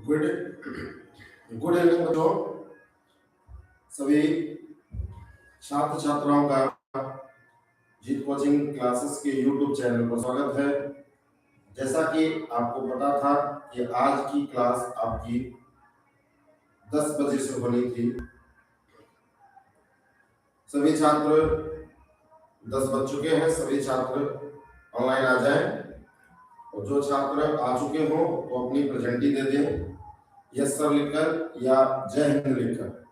Good good evening बच्चों। सभी छात्र छात्राओं का जीत कोचिंग क्लासेस के यूट्यूब चैनल पर स्वागत है। जैसा कि आपको पता था कि आज की क्लास आपकी 10 बजे से होनी थी। सभी छात्र 10 बज चुके हैं, सभी छात्र ऑनलाइन आ जाएं और जो छात्र आ चुके हो वो अपनी प्रेजेंटी दे दें, यस सर लिखकर या जय हिंद लिखकर।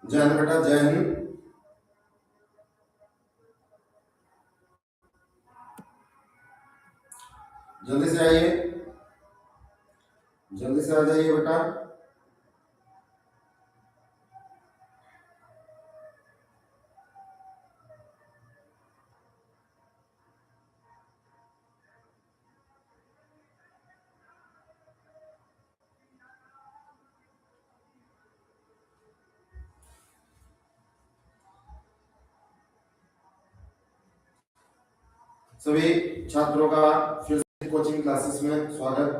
जय हिंद बेटा, जय हिंद। जल्दी से आइए, जल्दी से आ जाइए बेटा। सभी छात्रों का फिर से कोचिंग क्लासेस में स्वागत।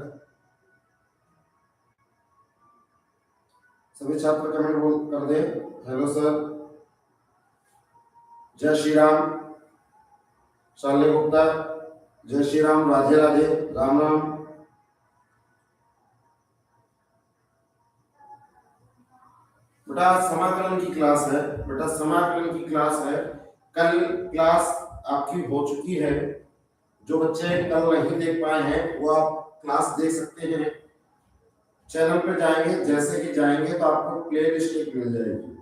सभी छात्र कमेंट बोल कर दे, हेलो सर, जय श्री राम। शालिनी गुप्ता, जय श्री राम, राधे राधे, राम राम। बेटा समाकलन की क्लास है, बेटा समाकलन की क्लास है। कल क्लास आपकी हो चुकी है। जो बच्चे कल नहीं देख पाए हैं वो आप क्लास देख सकते हैं। चैनल पे जाएंगे, जैसे ही जाएंगे तो आपको प्ले लिस्ट एक मिल जाएगी।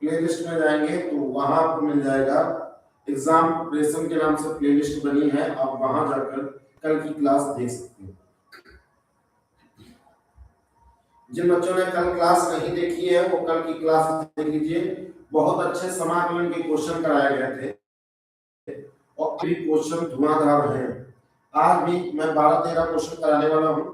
प्ले लिस्ट में जाएंगे तो वहां आपको मिल जाएगा एग्जाम प्रिपरेशन के नाम से प्ले लिस्ट बनी है। आप वहां जाकर कल की क्लास देख सकते हैं। जिन बच्चों ने कल क्लास नहीं देखी है वो कल की क्लास देख लीजिए। बहुत अच्छे समाकलन के क्वेश्चन कराए गए थे और अभी क्वेश्चन धुआंधार हैं। आज भी मैं 12-13 क्वेश्चन कराने वाला हूं।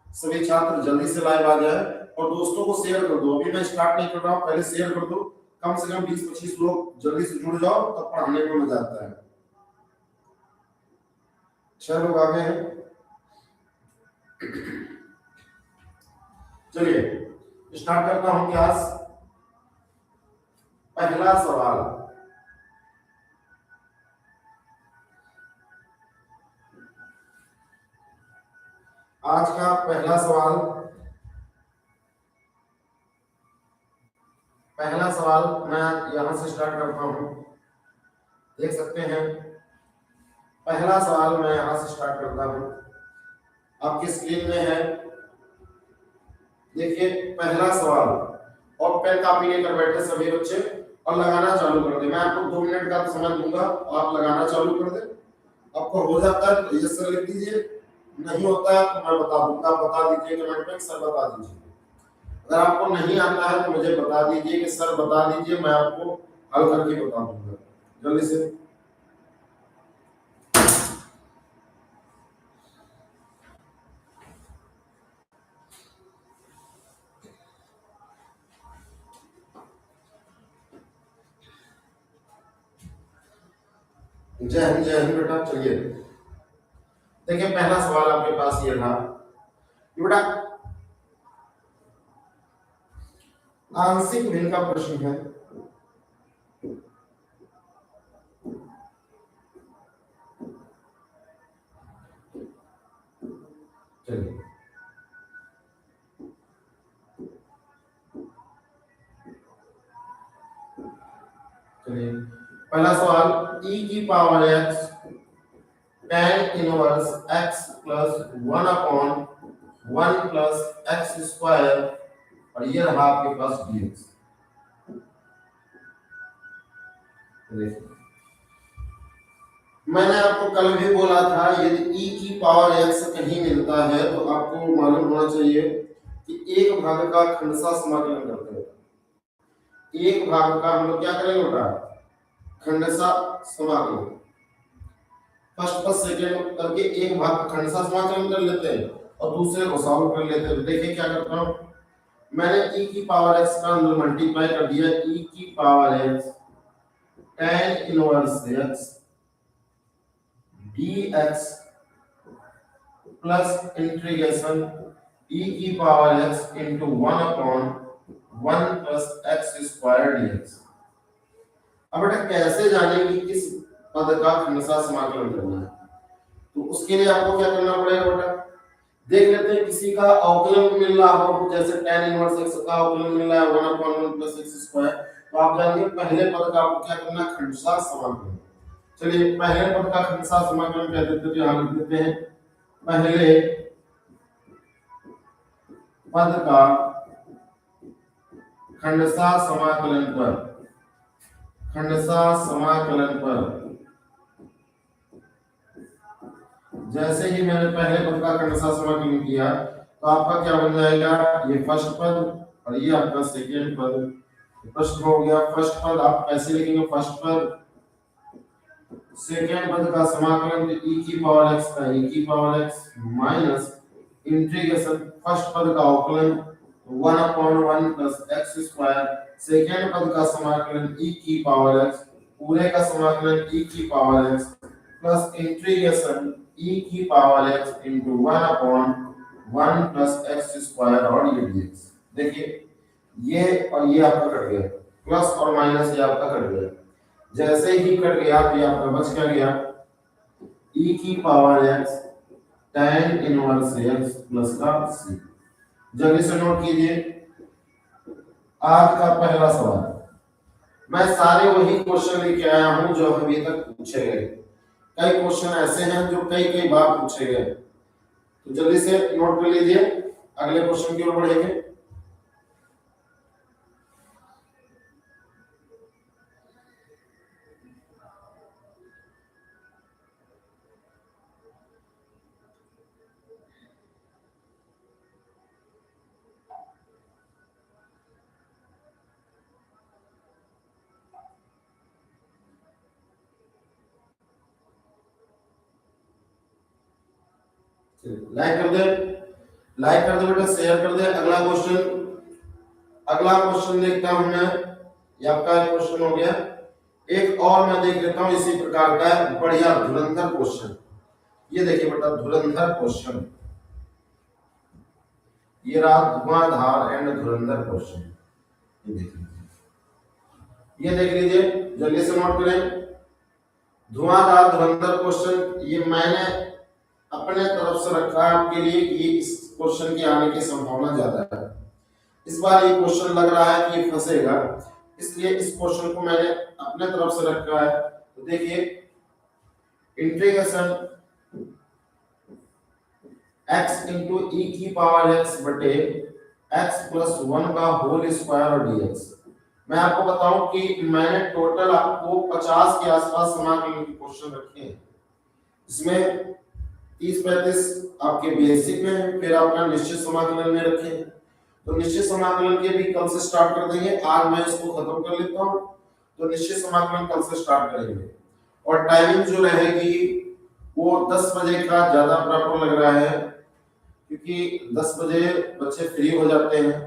सभी छात्र जल्दी से लाइव आ जाए और दोस्तों को शेयर कर दो। अभी मैं स्टार्ट नहीं कर रहा हूं, पहले शेयर कर दो। कम से कम 20-25 लोग जल्दी से जुड़ जाओ, तब पढ़ाने में मजा आता है। 6 लोग आ गए हैं। चलिए स्टार्ट करता हूं क्लास। पहला सवाल, आज का पहला सवाल मैं यहां से स्टार्ट करता हूं। देख सकते हैं पहला सवाल मैं यहां से स्टार्ट करता हूं, आपकी स्क्रीन में है। देखिए पहला सवाल, और पेन कॉपी लेकर बैठे सभी बच्चे और लगाना चालू कर दे। मैं आपको 2 मिनट का समय दूंगा और आप लगाना चालू कर दे। आपको हो जाता है तो यस सर लिख दीजिए, नहीं होता है तो मैं बता दूंगा, बता दीजिए कमेंट में सर बता दीजिए। अगर आपको नहीं आता है तो मुझे बता दीजिए कि सर बता दीजिए, मैं आपको हल करके बता दूंगा। जल्दी से जय हिंद बेटा। चलिए देखिए पहला सवाल आपके पास ये था बेटा, आंशिक भिन्न का प्रश्न है। चलिए पहला सवाल, e की power x tan inverse x plus 1 upon 1 plus x square और ये रहा आपके पास dx। देखिए मैंने आपको कल भी बोला था, यदि e की पावर x कहीं मिलता है तो आपको मालूम होना चाहिए कि एक भाग का खंडशः समाकलन करते हैं। एक भाग का हम लोग क्या करेंगे बेटा, खंडशः समाकलन। फर्स्ट फर्स्ट सेकेंड करके एक भाग का खंडशः समाकलन कर लेते हैं और दूसरे को सॉल्व कर लेते हैं। देखिए क्या करता हूँ, मैंने e की पावर x का अंदर मल्टीप्लाई कर दिया, e की power x tan inverse x dx plus integration e की power x into 1 upon 1 plus x square dx। अब बेटा कैसे जानेंगे किस पद का खंडशः समाकलन करना है, तो उसके लिए आपको क्या करना पड़ेगा बेटा, देख लेते हैं किसी का अवकलन मिल रहा हो, जैसे tan इनवर्स x का अवकलन मिल रहा है 1 अपॉन 1 प्लस एक्स स्क्वायर, तो आप जानेंगे पहले पद का आपको क्या करना है, खंडशः समाकलन। चलिए पहले पद का खंडशः समाकलन क्या देते हैं, तो यहां लिख देते हैं पहले पद का खंडशः समाकलन पर, खंडशः समाकलन पर जैसे ही मैंने पहले पद का खंडशः समाकलन किया तो आपका क्या बन जाएगा, ये फर्स्ट पद और ये आपका सेकेंड पद। प्रश्न हो गया फर्स्ट पद आप कैसे लिखेंगे, फर्स्ट पद सेकेंड पद का समाकलन e की पावर x का e की power x minus integration first पद का अवकलन 1 upon 1 plus x square, second पद का समाकलन e की पावर x पूरे का समाकलन e की power x plus integration e की power x into 1 upon 1 plus x square और ये dx। देखिए ये और ये आपका कट गया, प्लस और माइनस ये आपका कट गया, जैसे ही कट गया तो ये आपका बच क्या गया, e की power x tan inverse x plus का c। जल्दी से नोट कीजिए आज का पहला सवाल, मैं सारे वही क्वेश्चन लेके आया हूं जो अभी तक पूछे गए। कई क्वेश्चन ऐसे हैं जो कई कई बार पूछे गए, तो जल्दी से नोट कर लीजिए, अगले क्वेश्चन की ओर बढ़ेंगे। लाइक कर दे, लाइक कर दे बेटा, शेयर कर दे। अगला क्वेश्चन देखता हूं मैं, ये आपका क्वेश्चन हो गया। एक और मैं देख लेता हूं इसी प्रकार का बढ़िया धुरंधर क्वेश्चन। ये देखिए बेटा धुरंधर क्वेश्चन, ये रहा धुआंधार एंड धुरंधर क्वेश्चन। ये देख लीजिए, जल्दी से नोट करें। धुआंधार धुरंधर क्वेश्चन ये मैंने अपने तरफ से रखा है आपके लिए कि इस क्वेश्चन के आने की संभावना ज्यादा है। इस बार ये क्वेश्चन लग रहा है कि ये फंसेगा, इसलिए इस क्वेश्चन को मैंने अपने तरफ से रखा है। तो देखिए इंटीग्रेशन x इंटू ई की पावर x बटे x प्लस 1 का होल स्क्वायर और dx। मैं आपको बताऊं कि मैंने टोटल आपको 50 के आसपास समाकलन के क्वेश्चन रखे हैं। इसमें 30-35 आपके बेसिक में, फिर आपका निश्चित समाकलन में रखे। तो निश्चित समाकलन के भी कल से स्टार्ट कर देंगे, आज मैं इसको खत्म कर लेता हूं। तो निश्चित समाकलन कल से स्टार्ट करेंगे और टाइमिंग जो रहेगी वो 10 बजे का ज्यादा प्रॉपर लग रहा है, क्योंकि 10 बजे बच्चे फ्री हो जाते हैं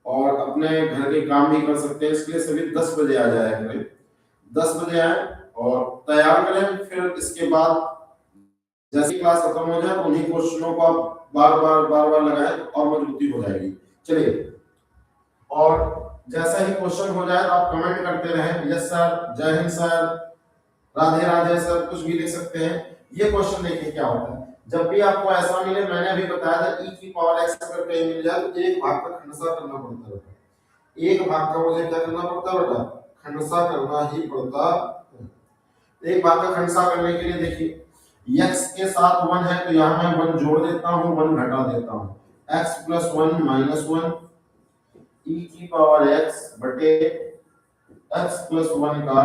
और अपने घर के काम भी कर सकते हैं, इसलिए सभी 10 बजे आ जाया करें। 10 बजे आए और तैयार करें, फिर इसके बाद जैसे क्लास खत्म हो जाए तो उन्हीं क्वेश्चनों को आप बार बार लगाएं और मजबूती हो जाएगी। चलिए, और जैसा ही क्वेश्चन हो जाए तो आप कमेंट करते रहें, यस सर, जय हिंद सर, राधे राधे सर, कुछ भी लिख सकते हैं। ये क्वेश्चन देखिए क्या होता है, जब भी आपको ऐसा मिले, मैंने अभी बताया था e की पावर x अगर कहीं मिल जाए तो एक भाग का खंडशः करना पड़ता है। एक भाग का मुझे क्या करना पड़ता है बेटा, खंडशः करना ही पड़ता। एक भाग का खंडशः करने के लिए देखिए x के साथ 1 है तो यहां मैं 1 जोड़ देता हूं, 1 घटा देता हूं, x प्लस 1 माइनस 1 e की पावर x बटे x प्लस 1 का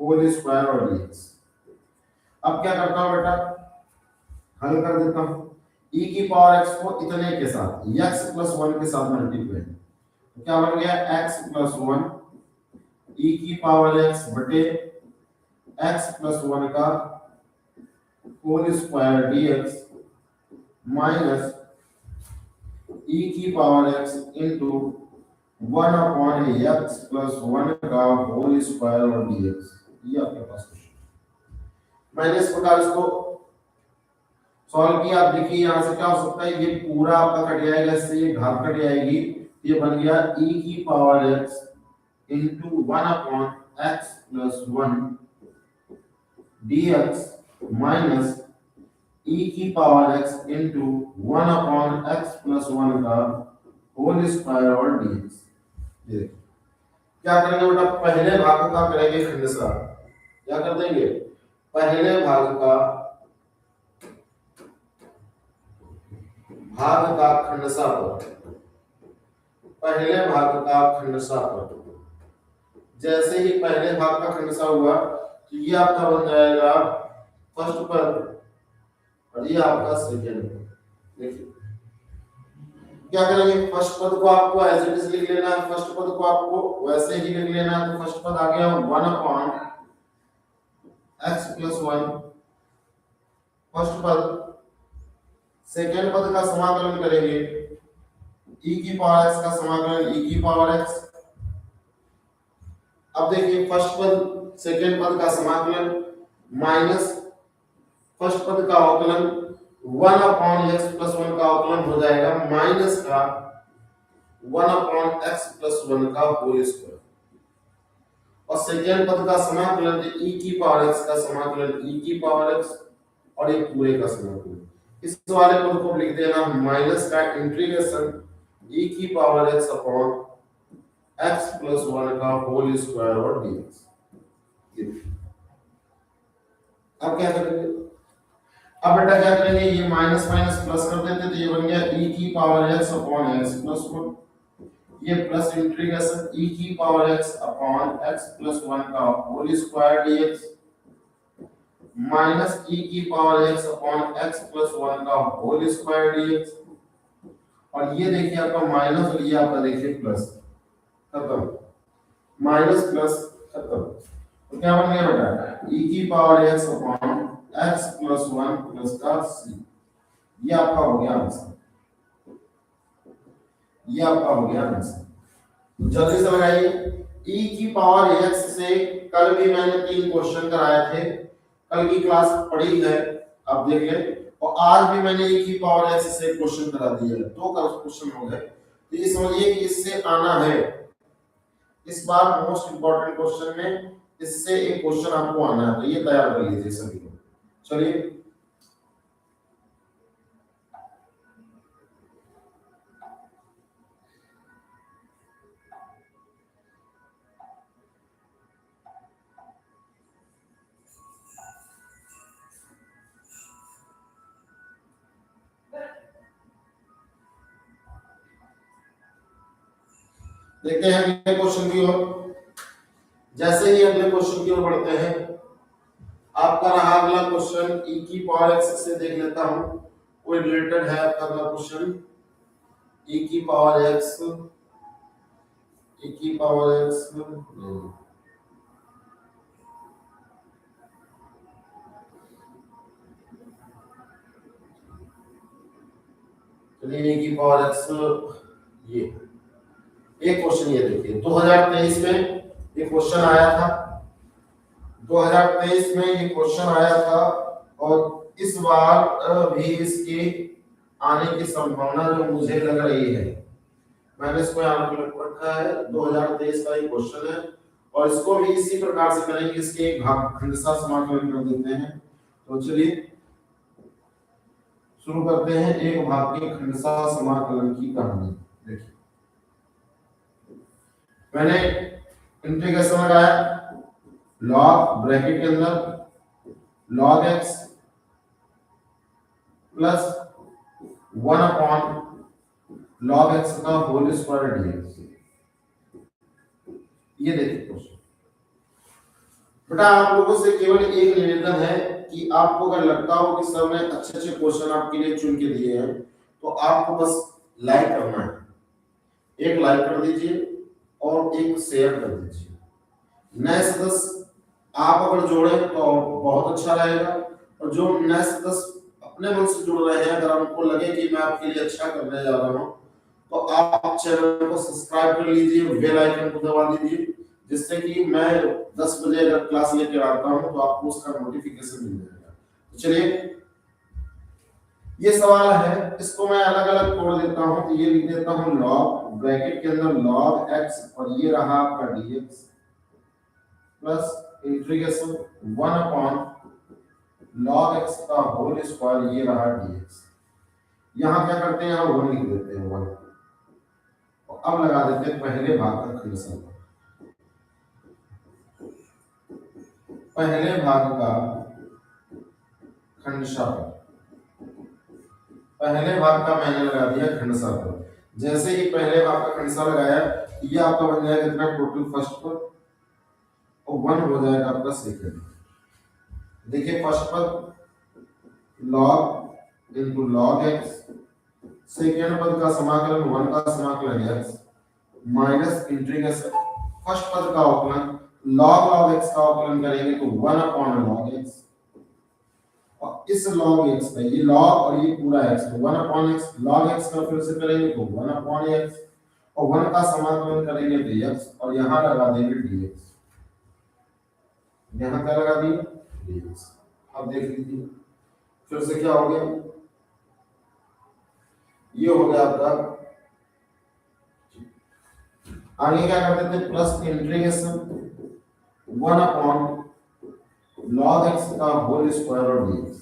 होल स्क्वायर और dx। अब क्या करता हूं बेटा, हल कर देता हूं। e की पावर x को इतने के साथ x प्लस 1 के साथ मल्टीप्लाई, तो क्या बन गया x प्लस 1 e की पावर x बटे x प्लस 1 का whole square dx minus e की power x into 1 upon x plus 1 का होल स्क्वायर और dx। ये आपके पास क्वेश्चन। मैंने इस प्रकार इसको सॉल्व किया। आप देखिए यहां से क्या हो सकता है, ये पूरा आपका कट जाएगा, इससे ये घात कट जाएगी, ये बन गया e की power x into 1 upon x plus 1 dx minus e की power x into 1 upon x plus 1 का होल स्क्वायर और dx। ये क्या करेंगे बेटा, पहले भाग का करेंगे खंडसा। क्या कर देंगे, पहले भाग का खंडसा पर, पहले भाग का खंडसा पर। जैसे ही पहले भाग का खंडसा हुआ तो ये आपका बन जाएगा फर्स्ट पद और ये आपका सेकंड पद। देखिए क्या करेंगे, फर्स्ट पद को आपको एज इट इज लिख लेना है, फर्स्ट पद को आपको वैसे ही लिख लेना है। तो फर्स्ट पद आ गया 1 अपॉन x प्लस 1 फर्स्ट पद। सेकेंड पद का समाकलन करेंगे, e की पावर x का समाकलन e की पावर x। अब देखिए फर्स्ट पद सेकेंड पद का समाकलन माइनस फर्स्ट पद का अवकलन 1 अपॉन x प्लस 1 का अवकलन हो जाएगा माइनस का 1 अपॉन x प्लस 1 का होल स्क्वायर। और सेकेंड पद का समाकलन e की पावर x का समाकलन e की पावर x और ये पूरे का समाकलन। इस वाले पद को लिख देना माइनस का इंटीग्रेशन e की power x upon x plus 1 का होल स्क्वायर और dx। अब क्या करेंगे, अब बेटा क्या करेंगे, ये माइनस माइनस प्लस कर देते, तो ये बन गया e की power x upon x plus 1, ये प्लस इंटीग्रेशन e की power x upon x plus 1 का whole square dx minus e की power x upon x plus 1 का होल स्क्वायर dx। और ये देखिए आपका माइनस और ये आपका देखिए प्लस, खत्म, माइनस प्लस खत्म। तो क्या बन गया बेटा, e की power x upon x plus 1 plus का c। ये आपका हो गया आंसर, ये आपका हो गया आंसर। तो जल्दी से लगाइए, e की पावर x से कल भी मैंने 3 क्वेश्चन कराए थे, कल की क्लास पढ़ी है, आप देख ले। और आज भी मैंने e की पावर x से क्वेश्चन करा दिया है, 2 क्वेश्चन हो गए। तो ये समझिए कि इससे आना है, इस बार मोस्ट इंपोर्टेंट क्वेश्चन में इससे एक क्वेश्चन आपको आना है, तो ये तैयार कर लीजिए सभी लोग। चलिए देखते हैं अगले क्वेश्चन की ओर। जैसे ही अगले क्वेश्चन की ओर बढ़ते हैं, आपका रहा अगला क्वेश्चन e की पावर x से देख लेता हूं, कोई रिलेटेड है आपका अगला क्वेश्चन e की पावर x, e की पावर x चलिए e की पावर x, ये एक क्वेश्चन ये देखिए 2023 में ये क्वेश्चन आया था, 2023 में ये क्वेश्चन आया था और इस बार भी इसके आने की संभावना जो मुझे लग रही है, मैंने इसको यहाँ पे लिख रखा है 2023 का ये क्वेश्चन है और इसको भी इसी प्रकार से करेंगे, इसके एक भाग खंडसा समाकलन कर देते हैं। तो चलिए शुरू करते हैं एक भाग के खंडसा समाकलन की कहानी। देखिए मैंने इंटीग्रेशन लगाया, लॉग ब्रैकेट के अंदर log x plus 1 upon log x का होल स्क्वायर dx। ये देखिए क्वेश्चन, बेटा आप लोगों से केवल एक निवेदन है कि आपको अगर लगता हो कि सर ने अच्छे अच्छे क्वेश्चन आपके लिए चुन के दिए हैं तो आपको बस लाइक करना है, एक लाइक कर दीजिए और एक शेयर कर दीजिए। नए सदस्य आप अगर जोड़े तो बहुत अच्छा रहेगा, और जो नए सदस्य अपने मन से जुड़ रहे हैं अगर आपको लगे कि मैं आपके लिए अच्छा करने जा रहा हूँ तो आप चैनल को सब्सक्राइब कर लीजिए, बेल आइकन को दबा दीजिए, जिससे कि मैं 10 बजे अगर क्लास लेकर आता हूँ तो आपको उसका नोटिफिकेशन मिल जाएगा। तो चलिए ये सवाल है, इसको मैं अलग अलग तोड़ देता हूँ। तो ये लिख देता हूँ लॉग ब्रैकेट के अंदर log x, और ये रहा आपका dx plus integration 1 upon log x का होल स्क्वायर, ये रहा dx। यहाँ क्या करते हैं, यहाँ 1 लिख देते हैं 1, और अब लगा देते हैं पहले भाग का खंडशः। पहले भाग का खंडशः, पहले भाग का मैंने लगा दिया खंडशः पर। जैसे ही पहले भाग का खंडशः लगाया ये आपका बन जाएगा कितना, टोटल फर्स्ट पर, और 1 हो जाएगा आपका सेकंड। देखिए फर्स्ट पद log into log x, second पद का समाकलन 1 का समाकलन x माइनस इंटीग्रेशन फर्स्ट पद का अवकलन log x का अवकलन करेंगे तो 1 अपॉन log x, और इस log x का ये log और ये पूरा x तो 1 अपॉन x, log x का फिर से करेंगे तो 1 अपॉन x, और 1 का समाकलन करेंगे dx, और यहाँ लगा देंगे dx। यहाँ क्या लगा दिया dx। अब देख लीजिए फिर से क्या हो गया, ये हो गया आपका। आगे क्या करते थे, plus integration 1 upon log x का होल स्क्वायर और dx।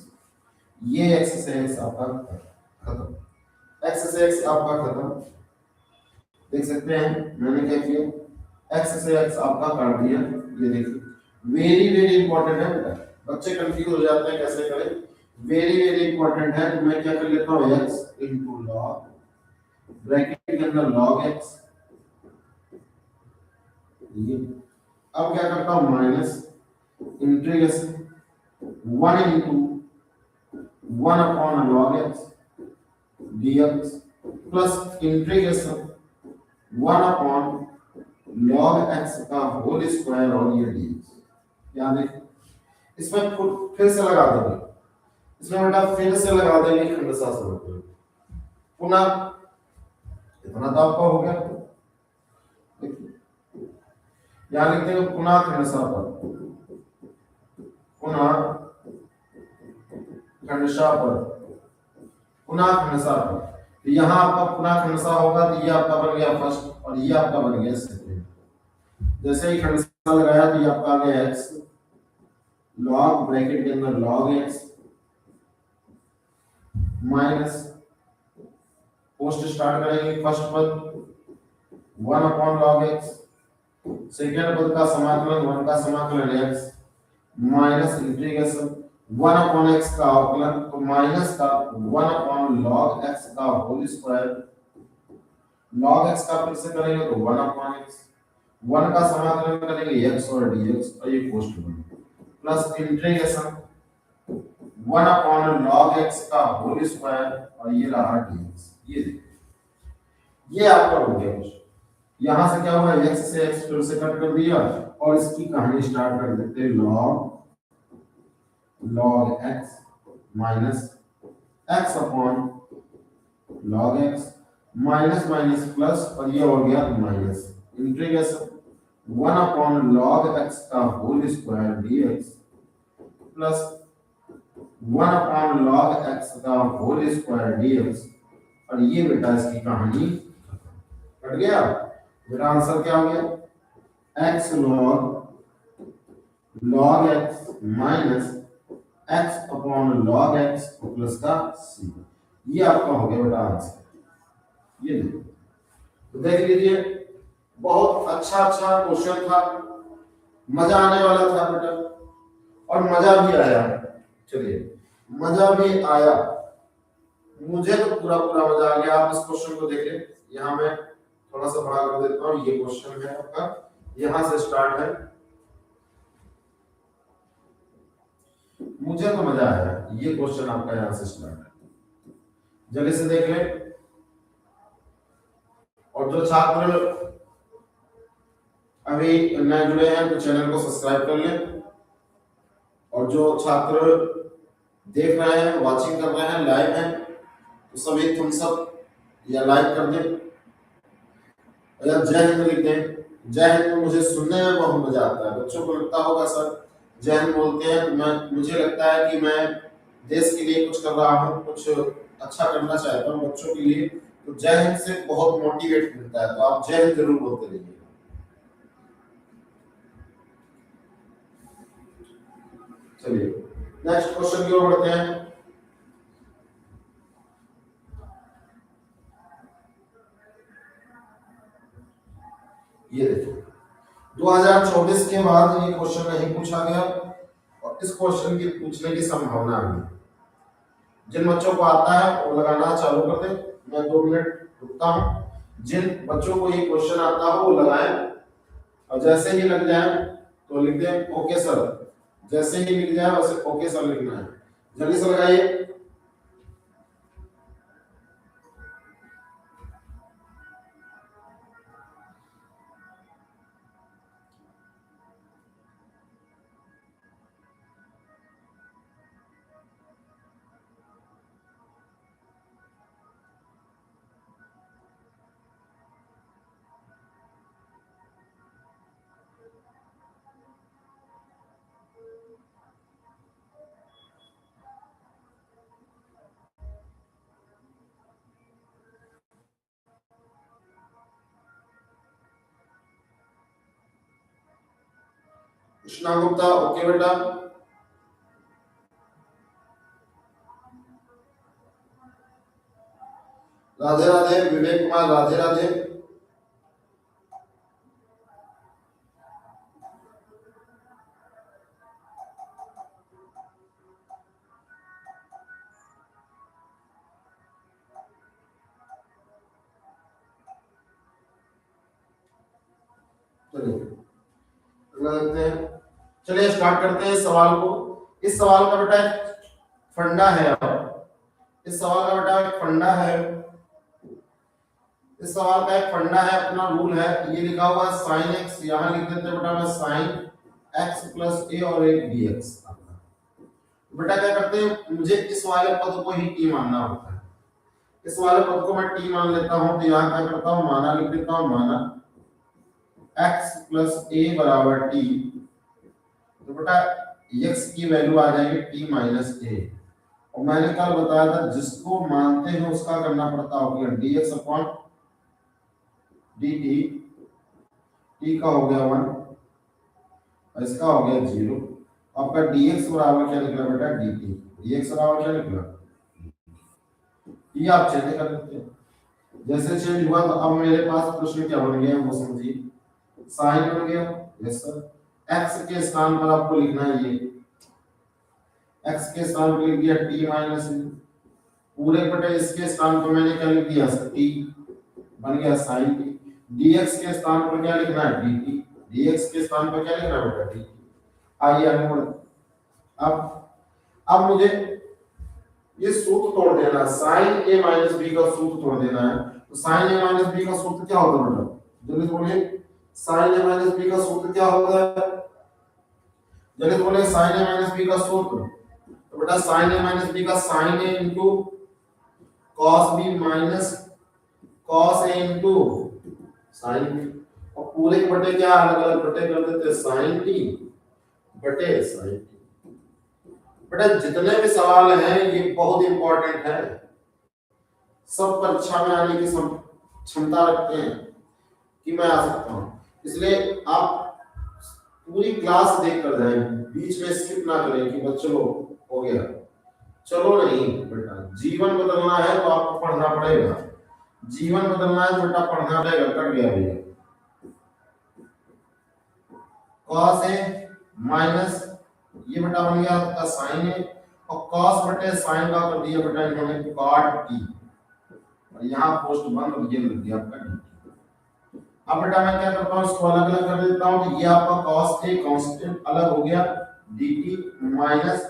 ये x से x आपका खत्म, x से x आपका खत्म। देख सकते हैं मैंने क्या किया, x से x आपका काट दिया। ये देखिए वेरी वेरी इंपॉर्टेंट है बेटा, बच्चे कंफ्यूज हो जाते हैं कैसे करें, वेरी वेरी इंपॉर्टेंट है। तो मैं क्या कर लेता हूँ, x इनटू log ब्रैकेट के अंदर log x, ये अब क्या करता हूँ minus integration 1 into 1 upon log x dx plus integration 1 upon log x का होल स्क्वायर और ये dx। याद है इसमें फिर से लगा देंगे, इसमें बेटा फिर से लगा देंगे खंडशः समीकरण पुनः। इतना तो आपका हो गया, यहाँ लिखते हैं पुनः खंडशः पर, पुनः खंडशः पर, पुनः खंडशः पर। तो यहाँ आपका पुनः खंडशः होगा तो ये आपका बन गया फर्स्ट और ये आपका बन गया सेकंड। जैसे ही खंडशः लगाया तो ये आपका आ गया x log ब्रैकेट के अंदर log x minus post start करेंगे फर्स्ट पद 1 अपॉन log x, सेकंड पद का समाकलन 1 का समाकलन x minus integration 1 upon x का अवकलन तो माइनस का 1 अपॉन log x का होल स्क्वायर, log x का फिर से करेंगे तो 1 अपॉन x, 1 का समाकलन करेंगे x और dx और ये पोस्ट बनेगा plus integration 1 upon log x का होल स्क्वायर और ये रहा dx। ये देखिए ये आपका हो गया कुछ। यहां से क्या हुआ, x से x फिर से कट कर दिया और इसकी कहानी स्टार्ट कर देते हैं log x minus x upon log x minus minus plus और ये हो गया minus integration 1 upon log x का whole square dx plus 1 upon log x का होल स्क्वायर dx और ये बेटा इसकी कहानी कट गया। बेटा आंसर क्या हो गया, x log x minus x upon log x plus का c। ये आपका हो गया बेटा आंसर। ये देखो तो देख लीजिए बहुत अच्छा क्वेश्चन था, मजा आने वाला था बेटा और मजा भी आया। चलिए मजा भी आया, मुझे तो पूरा मजा आ गया। आप इस क्वेश्चन को देखें, यहाँ मैं थोड़ा सा बड़ा कर देता हूँ। ये क्वेश्चन है आपका, यहाँ से स्टार्ट है मुझे तो मजा आया। ये क्वेश्चन आपका यहाँ से स्टार्ट है, जल्दी से देख लें। और जो छात्र अभी नए जुड़े हैं तो चैनल को सब्सक्राइब कर लें, और जो छात्र देख रहे हैं, वाचिंग कर रहे हैं, लाइव हैं, तो सभी थम्स अप या लाइक कर दें, या जय हिंद लिख दें। जय हिंद मुझे सुनने में बहुत मजा आता है। बच्चों को लगता होगा सर जय हिंद बोलते हैं तो मुझे लगता है कि मैं देश के लिए कुछ कर रहा हूँ, कुछ अच्छा करना चाहता हूँ बच्चों के लिए, तो जय हिंद से बहुत मोटिवेट मिलता है। तो आप जय हिंद जरूर बोलते रहिए। चलिए नेक्स्ट क्वेश्चन की ओर बढ़ते हैं। ये देखिए 2024 के बाद ये क्वेश्चन नहीं पूछा गया, और इस क्वेश्चन की पूछने की संभावना भी है। जिन बच्चों को आता है वो लगाना चालू कर दे, मैं 2 मिनट रुकता हूँ। जिन बच्चों को ये क्वेश्चन आता हो वो लगाएं, और जैसे ही लग जाए तो लिख दें ओके सर। जैसे ही लिख जाए वैसे ओके सर लिखना है। जल्दी से लगाइए। कृष्णा गुप्ता ओके बेटा। राधे राधे। विवेक कुमार राधे राधे। चलिए स्टार्ट करते हैं इस सवाल को। इस सवाल का बेटा फंडा है। इस सवाल का बेटा एक फंडा है। इस सवाल का एक फंडा है, अपना रूल है। ये लिखा हुआ है साइन एक्स, यहां लिख देते हैं बेटा मैं साइन एक्स प्लस ए और एक dx। बेटा क्या करते हैं, मुझे इस वाले पद को ही टी मानना होता है। इस वाले पद को मैं टी मान लेता हूं, तो यहां क्या करता हूं, माना लिख देता हूं, माना x प्लस ए बराबर टी। तो बेटा x की वैल्यू आ जाएगी t माइनस ए। और मैंने कल बताया था जिसको मानते हैं उसका करना पड़ता होगा dx अपॉन dt। t का हो गया 1 और इसका हो गया 0। आपका dx बराबर क्या निकला बेटा dt। dx बराबर क्या निकला, ये आप चेंज कर सकते हैं। जैसे चेंज हुआ तो अब मेरे पास प्रश्न क्या बन गया वो समझिए। साइन बन गया, यस सर। x के स्थान पर आपको लिखना है ये, x के स्थान पर लिख दिया t माइनस ए। पूरे बटे इसके स्थान पर मैंने क्या लिख दिया t, बन गया sin t। dx के स्थान पर क्या लिखना है dt। dx के स्थान पर क्या लिखना है बेटा dt। आइए आगे बढ़ते। अब मुझे ये सूत्र तोड़ देना, साइन ए माइनस बी का सूत्र तोड़ देना है। तो साइन ए माइनस बी का सूत्र क्या होगा बेटा, जल्दी बोलिए। साइन ए माइनस बी का सूत्र क्या होगा, जल्दी बोलिए। साइन ए माइनस बी का सूत्र, तो बेटा साइन ए माइनस बी का sine A into cos B minus cos A into sine B. और पूरे के बटे क्या अलग अलग बटे कर देते, साइन टी बटे साइन टी। बेटा जितने भी सवाल हैं ये बहुत इंपॉर्टेंट है, सब परीक्षा में आने की क्षमता रखते हैं कि मैं आ सकता हूं। इसलिए आप पूरी क्लास देख कर जाएं, बीच में स्किप ना करें कि बच्चों हो गया। चलो नहीं बेटा, जीवन बदलना है तो आपको पढ़ना पड़ेगा। जीवन बदलना है तो बेटा पढ़ना पड़ेगा। कट गया भैया। कॉस ए माइनस ये बेटा बन गया आपका साइन ए, और कॉस बटे साइन का कर दिया बेटा इन्होंने कॉट टी, और यहाँ पोस्ट बंद और ये मिल गया आपका डी। अब बेटा मैं क्या करता हूँ, इसको अलग अलग कर देता हूँ। तो ये आपका कॉस ए कांस्टेंट अलग हो गया dt माइनस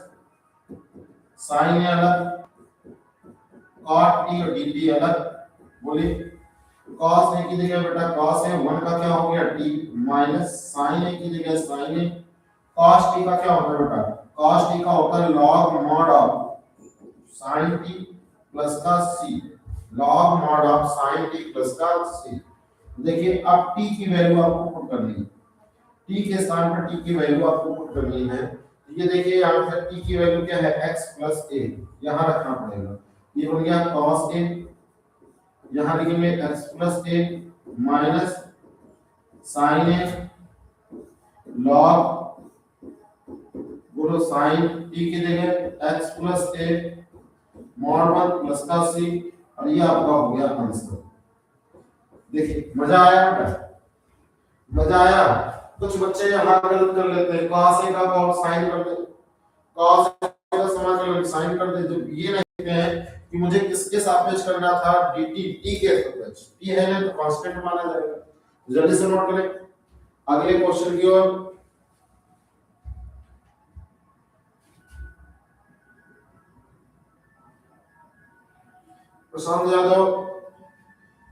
साइन ए अलग, कॉट टी और डी टी अलग। बोलिए कॉस ए की जगह बेटा कॉस ए 1 का क्या हो गया टी माइनस साइन ए की जगह साइन ए, कॉस टी का क्या होता है बेटा कॉस टी का होता है log mod of sine T plus का C, log mod of sine T plus का सी। देखिए अब टी की वैल्यू आपको पुट करनी है, टी के स्थान पर टी की वैल्यू आपको पुट करनी है। ये देखिए यहाँ पे टी की वैल्यू क्या है x प्लस ए, यहाँ रखना पड़ेगा। ये बन गया cos a, यहाँ लिखेंगे x प्लस ए माइनस साइन ए लॉग बोलो साइन टी की जगह x plus A mod 1 plus का सी, और ये आपका हो गया आंसर। देखिए मजा आया बेटा, मजा आया। कुछ बच्चे यहाँ गलत कर लेते हैं, cos a का cos साइन कर दे, cos a का समाकलन साइन कर दे, जब ये नहीं कहते हैं कि मुझे किसके सापेक्ष करना था dt t के सापेक्ष, t है ना तो कांस्टेंट माना जाएगा। जल्दी से नोट करें अगले क्वेश्चन की ओर।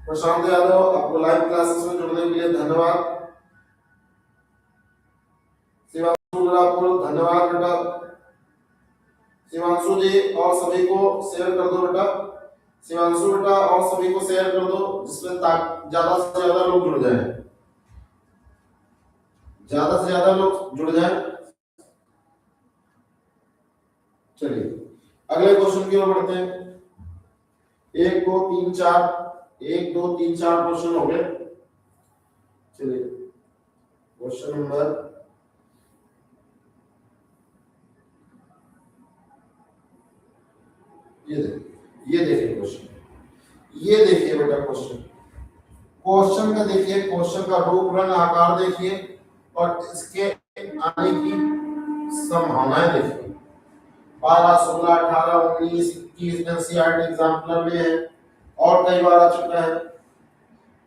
प्रशांत यादव आपको लाइव क्लासेस में जुड़ने के लिए धन्यवाद। धन्यवाद बेटा शिवांशु जी, और सभी को शेयर कर दो बेटा, शिवांशु बेटा और सभी को शेयर कर दो जिसमें ज्यादा से ज्यादा लोग जुड़ जाएं, ज्यादा से ज्यादा लोग जुड़ जाएं। चलिए अगले क्वेश्चन की ओर बढ़ते हैं। 1 2 3 4 1 2 3 4 क्वेश्चन हो गए। चलिए क्वेश्चन नंबर ये देखिए क्वेश्चन, ये देखिए बेटा क्वेश्चन का देखिए, क्वेश्चन का रूप रंग आकार देखिए और इसके आने की संभावनाएं देखिए। 12 16 18 19 21 एनसीईआरटी एग्जाम्पलर में है और कई बार आ चुका है।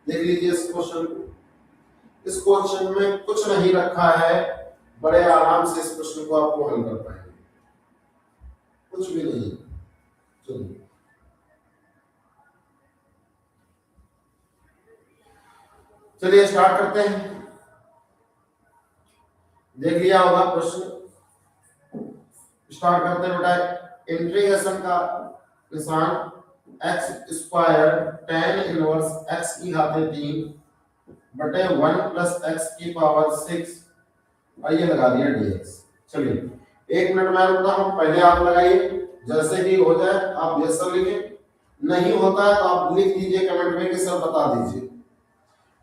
देख लीजिए इस क्वेश्चन में कुछ नहीं रखा है, बड़े आराम से इस प्रश्न को आपको हल कर पाएंगे, कुछ भी नहीं। चलिए स्टार्ट करते हैं। देख लिया होगा प्रश्न, स्टार्ट करते हैं बेटा। इंटीग्रेशन का निशान x square tan inverse x की घात 3 बटे 1 प्लस x की पावर 6 और ये लगा दिया dx। चलिए 1 मिनट में रुकता हूं, पहले आप लगाइए, जैसे ही हो जाए आप यस सर लिखें, नहीं होता है तो आप लिख दीजिए कमेंट में कि सर बता दीजिए,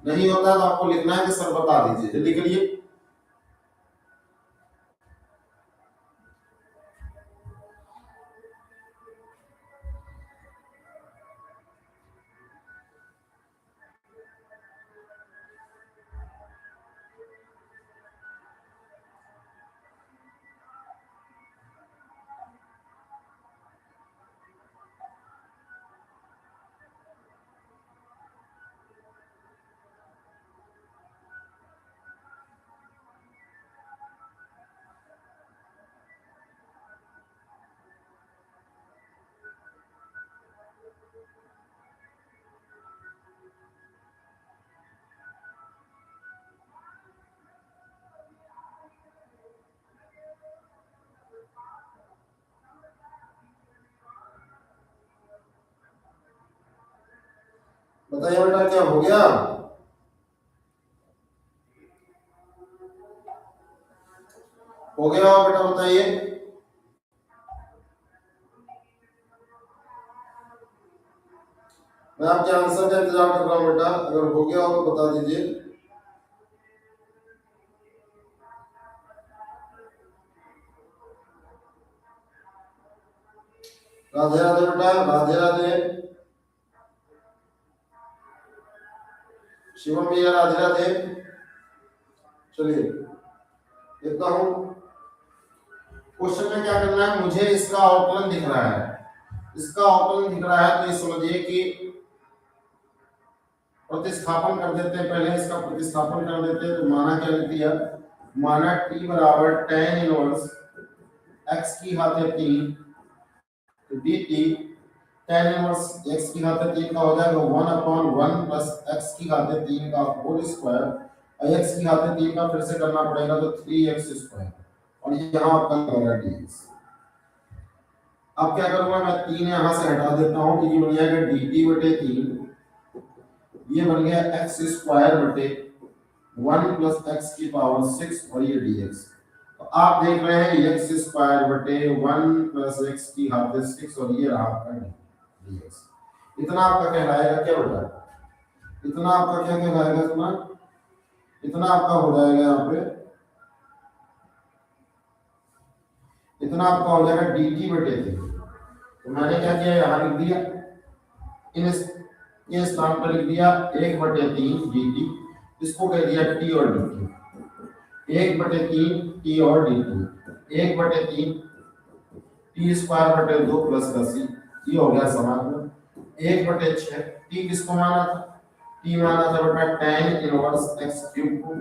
नहीं होता है तो आपको लिखना है कि सर बता दीजिए। जल्दी करिए। बताइए बेटा क्या हो गया? हो गया बेटा बताइए। मैं आपके आंसर का इंतजार कर रहा हूं बेटा, अगर हो गया हो तो बता दीजिए। राधे राधे बेटा, राधे राधे। शिवम भैया राधे राधे। चलिए देखता हूं क्वेश्चन में क्या करना है। मुझे इसका आउटलाइन दिख रहा है, इसका आउटलाइन दिख रहा है तो ये समझिए कि प्रतिस्थापन कर देते हैं, पहले इसका प्रतिस्थापन कर देते हैं। तो माना क्या लिख दिया, माना t बराबर tan इनवर्स x की घात 3 तो D T tan inverse x की घात 3 का हो जाएगा 1/1 प्लस x की घात 3 का होल स्क्वायर, और x की घात 3 का फिर से करना पड़ेगा तो 3x स्क्वायर, और यहाँ आपका लगेगा dx। अब क्या करूंगा मैं, 3 यहाँ से हटा देता हूँ तो ये बन जाएगा dt बटे 3, ये बन गया x स्क्वायर बटे 1 प्लस x की पावर 6 और ये dx। तो आप देख रहे हैं x स्क्वायर बटे 1 प्लस x की घात 6 और ये रहा आपका dx। इतना आपका कहलाएगा क्या बेटा, इतना आपका क्या कहलाएगा, इतना आपका हो जाएगा यहाँ पे, इतना आपका हो जाएगा dt बटे 3। तो मैंने क्या किया, यहाँ लिख दिया, ये स्थान पर लिख दिया 1/3 dt, इसको कह दिया t और dt, 1/3 t और dt, 1/3 t स्क्वायर बटे 2 प्लस का c, ये हो गया समाकलन। 1/6 t किसको माना था, t माना था बेटा tan इनवर्स x क्यूब को,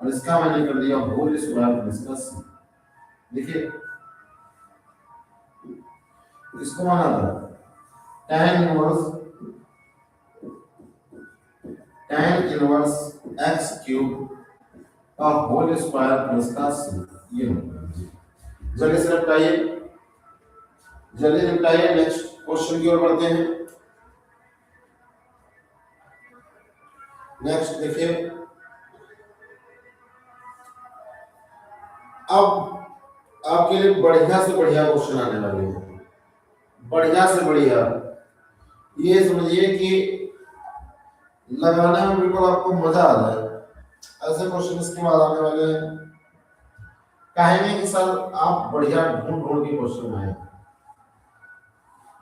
और इसका मैंने कर दिया होल स्क्वायर प्लस का c। देखिए किसको माना था, tan इनवर्स x क्यूब का होल स्क्वायर प्लस का c, ये होगा। जल्दी से निपटाइए, जल्दी निपटाइए, नेक्स्ट क्वेश्चन की ओर बढ़ते हैं। नेक्स्ट देखिए, अब आपके लिए बढ़िया से बढ़िया क्वेश्चन आने वाले हैं, बढ़िया से बढ़िया। ये समझिए कि लगाने में बिल्कुल आपको मजा आ जाए, ऐसे क्वेश्चन इसके बाद आने वाले हैं। कहेंगे कि सर आप बढ़िया ढूंढ ढूंढ के क्वेश्चन आए।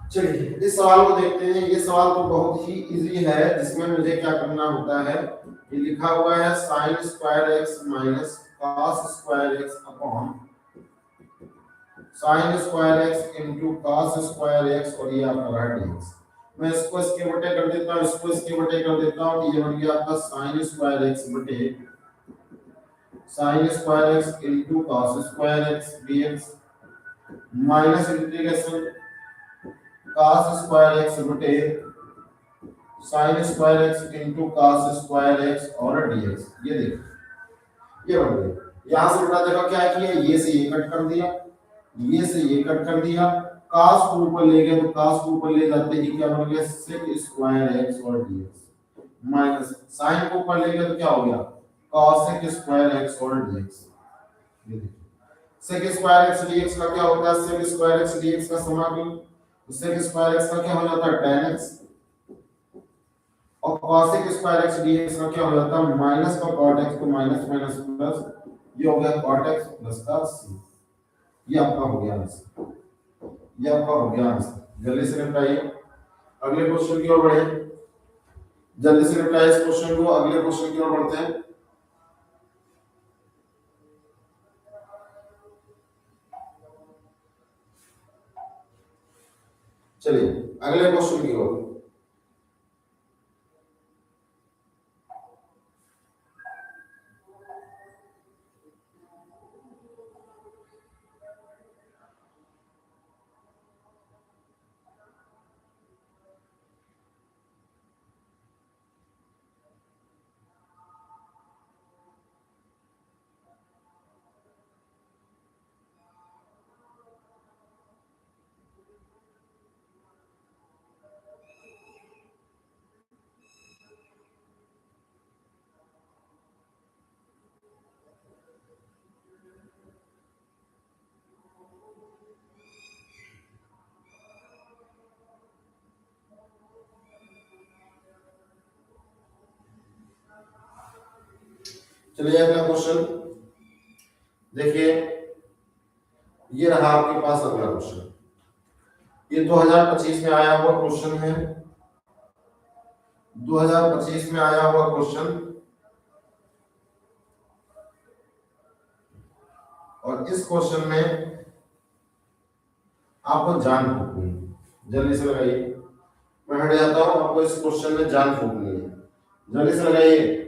चलिए इस सवाल को देखते हैं। ये सवाल तो बहुत ही इजी है, जिसमें मुझे क्या करना होता है, ये लिखा हुआ है sin square x minus cos square x upon sin square x into cos square x, और ये आपका रहा dx। मैं इसको इसके बटे कर देता हूँ, इसको इसके बटे कर देता हूँ, तो ये बन गया आपका sin स्क्वायर x बटे sin square x into cos square x dx, minus integration cos square x बटे sin square x into cos square x और dx। ये देखिए ये बन गया। यहाँ से बेटा देखो क्या किया, ये से ये कट कर दिया, ये से ये कट कर दिया, cos को ऊपर ले गए तो cos को ऊपर ले जाते ही क्या बन गया sec स्क्वायर x और dx, माइनस sin को ऊपर ले गए तो क्या हो गया cos sec स्क्वायर x और dx। ये देखिए sec स्क्वायर x dx का क्या होता है, sec स्क्वायर x dx का समाकलन, sec स्क्वायर x का क्या हो जाता है tan x, और cos स्क्वायर x dx का क्या हो जाता है माइनस का cot x, तो माइनस माइनस प्लस, ये हो गया cot x प्लस का c। ये आपका हो गया आंसर, ये आपका हो गया आंसर। जल्दी से निपटाइए, अगले क्वेश्चन की ओर बढ़े, जल्दी से निपटाइए इस क्वेश्चन को, अगले क्वेश्चन की ओर बढ़ते हैं। चलिए अगले क्वेश्चन की ओर। चलिए अगला क्वेश्चन देखिए, ये रहा आपके पास अगला क्वेश्चन। ये 2025 में आया हुआ क्वेश्चन है, 2025 में आया हुआ क्वेश्चन, और इस क्वेश्चन में आपको जान फूकनी है। जल्दी से लगाइए, मैं हट जाता हूं, आपको इस क्वेश्चन में जान फूकनी है। जल्दी से लगाइए,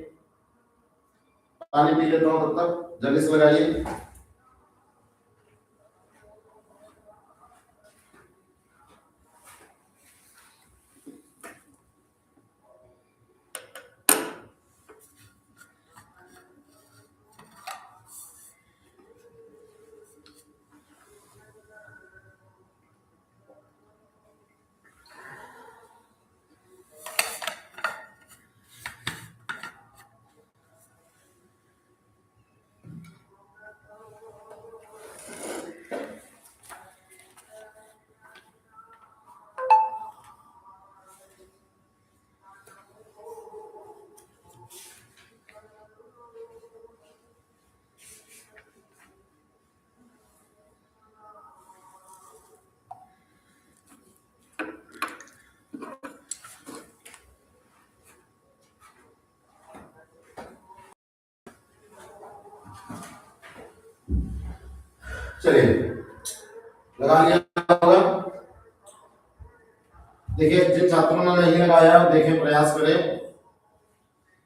पानी पी लेता हूं तब तक, जल्दी से लगाइए। चलिए लगा लिया होगा। देखिए जिन छात्रों ने नहीं लगाया देखें प्रयास करें।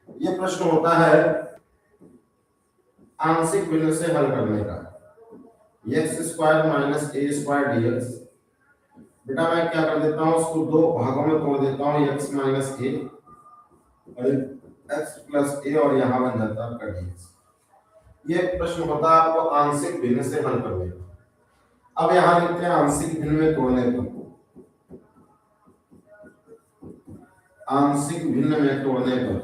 ये प्रश्न होता है आंशिक भिन्न से हल करने का, x square minus A square dx। बेटा मैं क्या कर देता हूँ, उसको दो भागों में तोड़ देता हूँ, x माइनस ए और x प्लस ए, और यहाँ बन जाता है आपका dx। ये प्रश्न होता है आपको आंशिक भिन्न से हल करने का। अब यहाँ लिखते हैं आंशिक भिन्न में तोड़ने पर, आंशिक भिन्न में तोड़ने पर,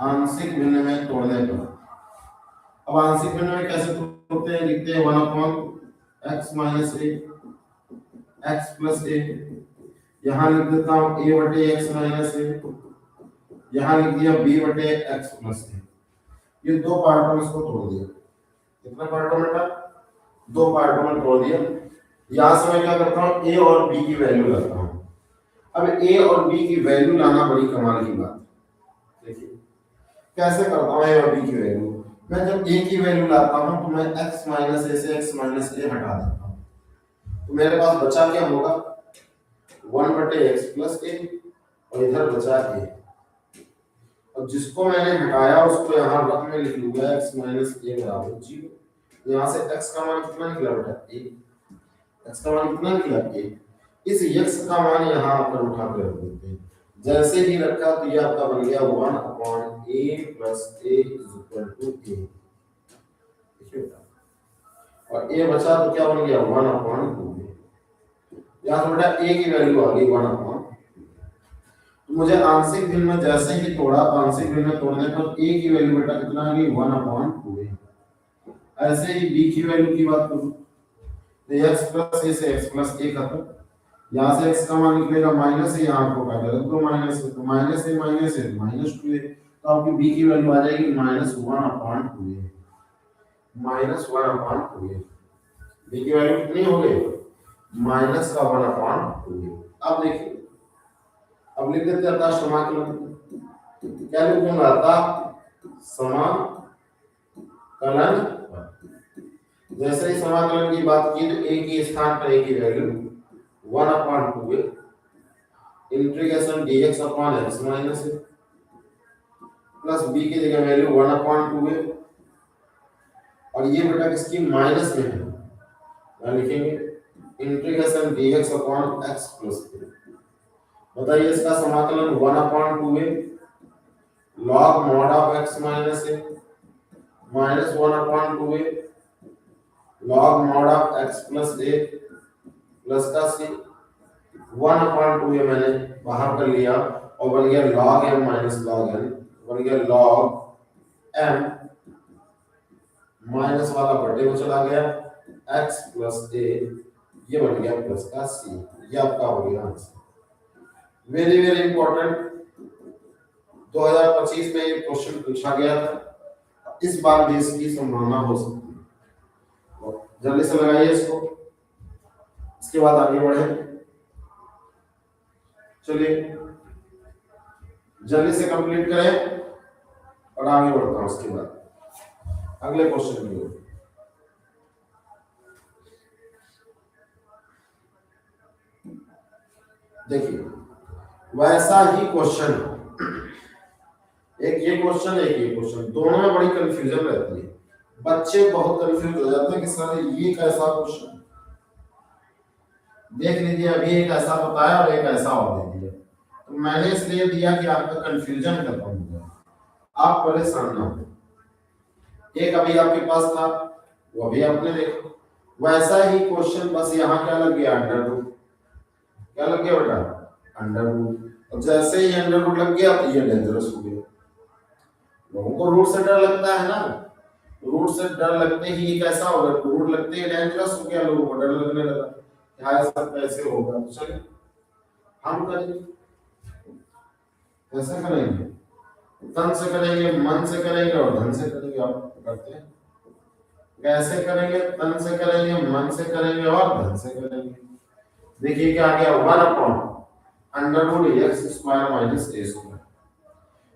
आंशिक भिन्न में तोड़ने पर। अब आंशिक भिन्न में कैसे तोड़ते हैं, लिखते हैं 1/x माइनस ए x प्लस ए, यहाँ लिख देता हूँ a बटे x माइनस ए, यहाँ लिख दिया b बटे x प्लस ए। ये दो पार्टों में इसको तोड़ दिया। कितने पार्टों में था, दो पार्टों में तोड़ दिया। यहाँ से मैं क्या करता हूँ, a और b की वैल्यू लाता हूँ। अब a और b की वैल्यू लाना बड़ी कमाल की बात है। देखिए कैसे करता हूँ a और b की वैल्यू। मैं जब a की वैल्यू लाता हूँ तो मैं x माइनस ए से x माइनस ए हटा देता हूँ, तो मेरे पास बचा क्या होगा, 1 बटे x प्लस ए, और इधर बचा a। अब जिसको मैंने हटाया उसको यहाँ रफ में लिख लूंगा, x माइनस ए बराबर 0। यहाँ से x का मान कितना निकला बेटा, a। x का मान कितना निकला, a। इस x का मान यहाँ पर उठा कर रख देते हैं। जैसे ही रखा तो ये आपका बन गया 1/a plus a is equal to a। और a बचा तो क्या बन गया, 1/2a। यहाँ से बेटा a की वैल्यू आ गई 1/2। तो मुझे आंशिक भिन्न में जैसे ही तोड़ा, आंशिक भिन्न में तोड़ने पर a की वैल्यू बेटा कितना आ गई, 1/2a। ऐसे ही b की वैल्यू की बात करूं तो x प्लस a से x प्लस a खत्म। यहाँ से x का मान निकलेगा माइनस है, यहाँ आपको काट दो माइनस है, तो माइनस है माइनस है माइनस 2a। तो आपकी b की वैल्यू आ जाएगी -1/2a, -1/2a। b की वैल्यू कितनी हो गई, -1/2a। अब देखिए, अब लिख देते हैं समाकलन। क्या लिख दूंगा, समाकलन। जैसे ही समाकलन की बात की तो a के स्थान पर a की value 1/2a integration dx upon x minus a plus b की जगह वैल्यू 1/2a, और ये बेटा किसकी माइनस में है, यहाँ लिखेंगे integration dx upon x plus a। बताइए इसका समाकलन 1/2a log mod of x minus a minus 1/2a log mod of x plus a plus का c। 1/2a मैंने बाहर कर लिया और बन गया log m minus log n, बन गया log m माइनस वाला बटे में चला गया x प्लस a, ये बन गया प्लस का c। ये आपका हो गया आंसर। वेरी वेरी इंपॉर्टेंट, 2025 में ये क्वेश्चन पूछा गया था, इस बार भी इसकी संभावना हो सकती है। जल्दी से लगाइए इसको, इसके बाद आगे बढ़े। चलिए जल्दी से कंप्लीट करें और आगे बढ़ता हूं उसके बाद अगले क्वेश्चन की ओर। देखिए वैसा ही क्वेश्चन, एक ये क्वेश्चन एक ये क्वेश्चन, दोनों में बड़ी कंफ्यूजन रहती है। बच्चे बहुत कंफ्यूज हो जाते हैं कि सर ये कैसा क्वेश्चन। देख लीजिए अभी एक ऐसा बताया और एक ऐसा और दे दिया, तो मैंने इसलिए दिया कि आपका कंफ्यूजन खत्म हो जाए, आप परेशान ना हो। एक अभी आपके पास था वो अभी आपने देखा, वैसा ही क्वेश्चन, बस यहाँ क्या लग गया, अंडर रूट। क्या लग गया बेटा, अंडर रूट। और जैसे ही अंडर रूट लग गया तो ये डेंजरस हो गया। लोगों को रूट से डर लगता है ना, रूट से डर लगते ही ये कैसा होगा, रूट लगते ही डेंजरस हो गया, लोगों को डर लगने लगा, क्या ऐसा कैसे होगा। तो चलिए हम करेंगे, कैसे करेंगे, तन से करेंगे, मन से करेंगे और धन से करेंगे। आप करते हैं कैसे करेंगे, तन से करेंगे, मन से करेंगे और धन से करेंगे। देखिए क्या आ गया, 1/√x² - a²।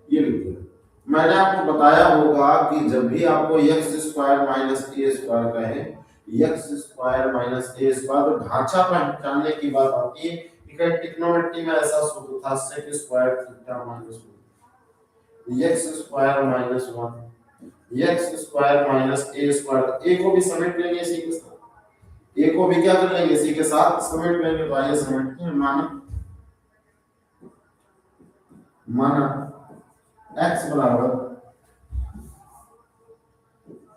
ये लिख दिया। मैंने आपको बताया होगा कि जब भी आपको x square minus A square कहे, x square minus A square, तो ढांचा पहचानने की बात आती है। ट्रिग्नोमेट्री में ऐसा सूत्र था sec square theta minus X square minus 1 X square minus A square. A को भी समेट लेंगे इसी के साथ, ए को भी क्या कर लेंगे इसी के साथ समेट लेंगे। तो आइए समेटते हैं। माना x बराबर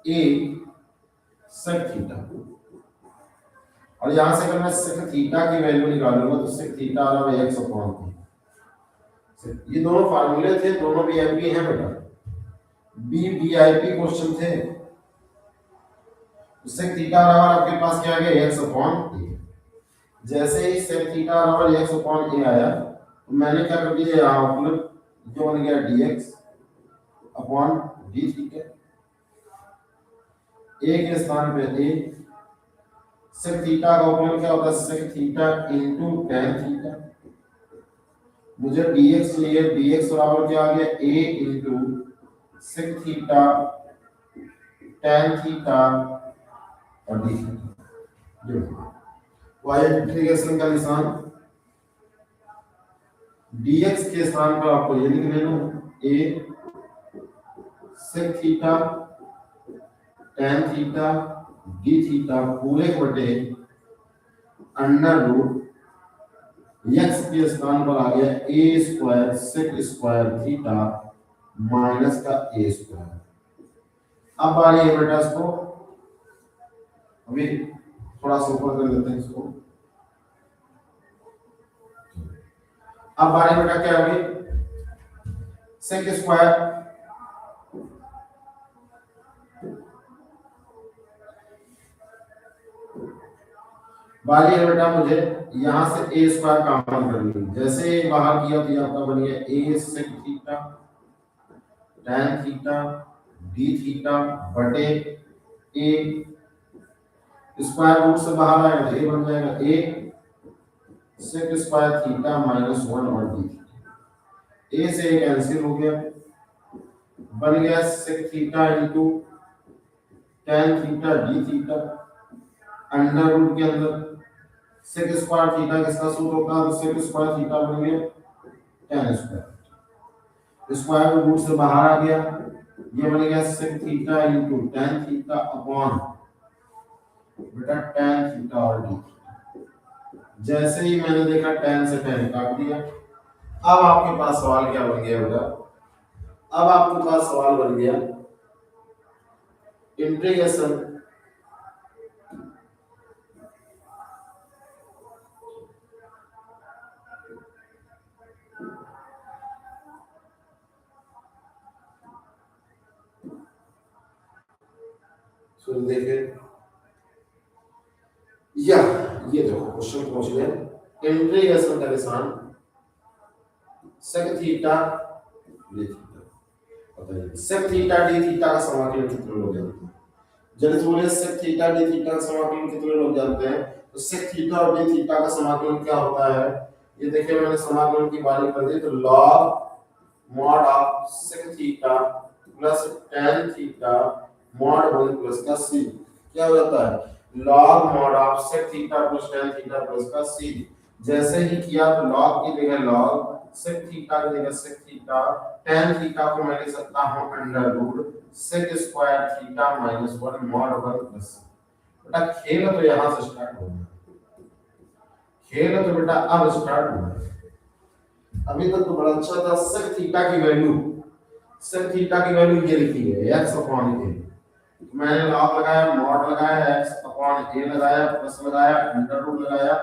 a सेक थीटा, और यहां से अगर मैं सेक थीटा की वैल्यू निकालूंगा तो सेक थीटा आ रहा है x अपॉन p। ये दोनों फार्मूले थे, दोनों वीआईपी हैं बेटा, वीआईपी क्वेश्चन थे। सेक थीटा बराबर आपके पास क्या आ गया x अपॉन a। जैसे ही सेक थीटा बराबर x अपॉन a आया तो मैंने क्या कर दिया, यहाँ मतलब जो बन गया dx upon d theta, a के स्थान पे a। सेक थीटा का उपयोग क्या होता है, sec theta into tan theta. मुझे dx चाहिए, dx बराबर क्या आ गया a into sec theta tan theta और d थीटा। y इंटीग्रेशन का निशान, dx के स्थान पर आपको ये लिख लेना a sec theta tan theta d theta पूरे बटे अंडर रूट x के स्थान पर आ गया a square sec square theta minus का a स्क्वायर। अब आ रही है बेटा इसको, अभी थोड़ा सा ऊपर कर लेते हैं इसको। अब आ रही बेटा क्या होगी, सेक स्क्वायर बारी है बेटा, मुझे यहां से a स्क्वायर कॉमन कर ली। जैसे बाहर किया तो आपका बन गया a sec theta tan theta d theta बटे a स्क्वायर रूट से बाहर आएगा तो a बन जाएगा a sec square theta minus 1 और d थीटा। a से a कैंसिल हो गया, बन गया sec theta into tan theta d theta under root के अंदर सेक स्क्वायर थीटा किसका सूत्र होता है, तो सेक स्क्वायर थीटा बन गया tan स्क्वायर, स्क्वायर रूट से बाहर आ गया, ये बन गया sec theta into tan theta upon बेटा tan थीटा और d। जैसे ही मैंने देखा tan से tan काट दिया। अब आपके पास सवाल क्या बन गया बेटा, अब आपके पास सवाल बन गया इंटीग्रेशन तो देखे या ये देखो क्वेश्चन पहुंच गए। इंटीग्रेशन का निशान सेक थीटा d थीटा, बताइए सेक थीटा d थीटा का समाकलन कितने लोग जानते हैं? जल्दी से बोलिए, सेक थीटा d थीटा का समाकलन कितने लोग जानते हैं? तो सेक थीटा और d थीटा का समाकलन क्या होता है, ये देखिए मैंने समाकलन की बात कर दी। तो log mod of sec theta plus tan theta mod 1 plus का c क्या हो जाता है, log mod of sec theta plus tan theta plus का c। जैसे ही किया तो लॉग की जगह लॉग, सेक थीटा की जगह सेक थीटा, tan थीटा को मैं लिख सकता हूं under root sec square theta minus 1 mod 1 plus. बेटा खेल तो यहां से स्टार्ट होगा, खेल तो बेटा अब स्टार्ट हुआ। अभी तक तो बड़ा अच्छा था। सेक थीटा की वैल्यू, सेक थीटा की वैल्यू ये लिखी है x अपॉन a। मैंने लॉग लगाया, मॉड लगाया, x अपॉन a लगाया, प्लस लगाया, अंडर रूट लगाया,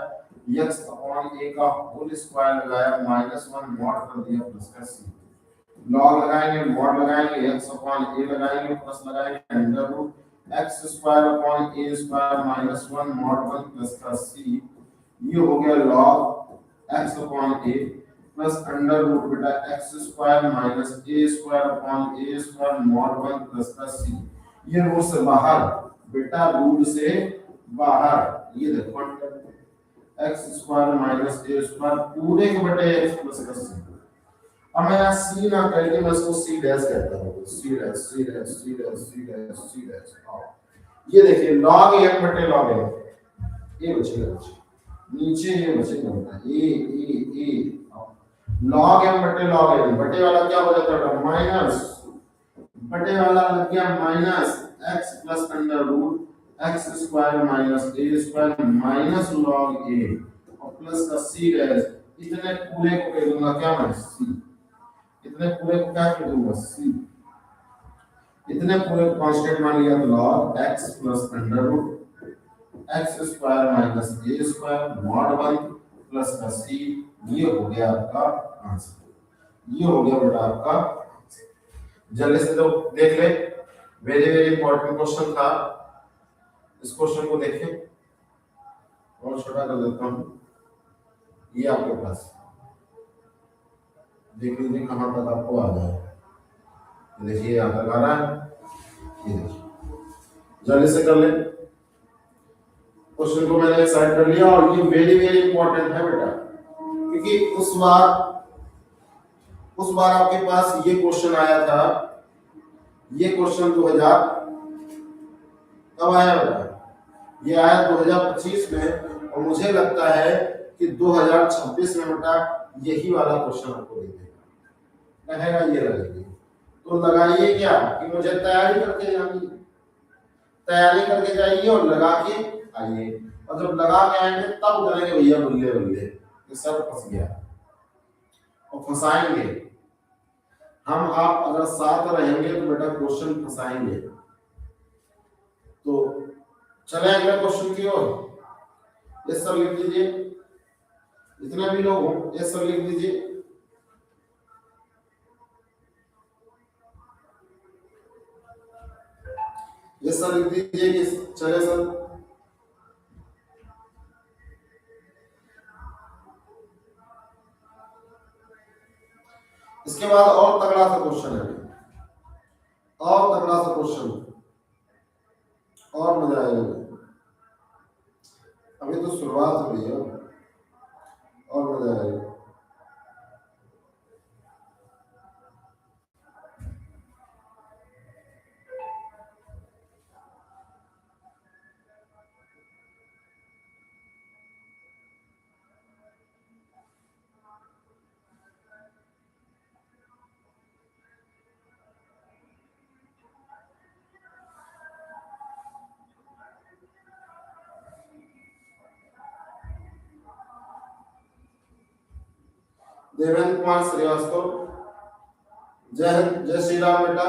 x अपॉन a का होल स्क्वायर लगाया, माइनस 1 मॉड कर दिया प्लस का c। लॉग लगाएंगे, मॉड लगाएंगे, x अपॉन a लगाएंगे, प्लस लगाएंगे, under root x square upon a square minus 1 mod 1 plus का c। ये हो गया log x upon a plus under root बेटा x square minus a square upon a square mod 1 plus का c। ये root से बाहर बेटा, रूट से बाहर ये देखो x square minus a square पूरे के बटे x प्लस का c। अब मैं यहाँ सी ना करके मैं इसको सी डैश कहता हूँ, c dash c dash c dash c dash c dash. ये देखिए लॉग एन बटे लॉग एन, ये बचेगा नीचे, ये बचेगा ए लॉग एन बटे लॉग एन, बटे वाला क्या हो जाता है माइनस, बटे वाला लग गया minus X plus under root X square minus A square minus log A और प्लस का सी डैश, इतने पूरे को कह दूंगा क्या मैं सी, इतने पूरे को क्या कह दूंगा सी, इतने पूरे को कांस्टेंट मान लिया तो log X plus under root X square minus A square mod 1 plus का सी, ये हो गया आपका आंसर, ये हो गया बेटा आपका। जल्दी से तो देख ले, वेरी वेरी इंपॉर्टेंट क्वेश्चन था, इस क्वेश्चन को देखिए और छोटा कर देता हूं, ये आपके पास देख लीजिए कहां तक आपको आ जाए, देखिए यहाँ तक आ रहा है, ये देखिए जल्दी से कर ले, क्वेश्चन को मैंने साइड कर लिया और ये वेरी वेरी इंपॉर्टेंट है बेटा, क्योंकि उस बार आपके पास ये क्वेश्चन आया था, ये क्वेश्चन 2000 कब आया बेटा, ये आया 2025 में और मुझे लगता है कि 2026 में बेटा यही वाला क्वेश्चन आपको दे देगा, कहेगा ये लगेगी, तो लगाइए क्या कि मुझे तैयारी करके जाइए, तैयारी करके जाइए और लगा के आइए, और जब लगा के आएंगे तब करेंगे भैया बल्ले बल्ले ये सर फंस गया, और फंसाएंगे हम, आप अगर साथ रहेंगे तो बेटा क्वेश्चन फंसाएंगे। तो चले अगले क्वेश्चन की ओर, ये सर लिख दीजिए, जितने भी लोग हो ये सर लिख दीजिए, ये सर लिख दीजिए कि चले सर। इसके बाद और तगड़ा सा क्वेश्चन है, और तगड़ा सा क्वेश्चन, और मजा आएगा, अभी तो शुरुआत हुई है, और मजा आएगा। देवेंद्र कुमार श्रीवास्तव, जय हिंद, जय श्री राम बेटा।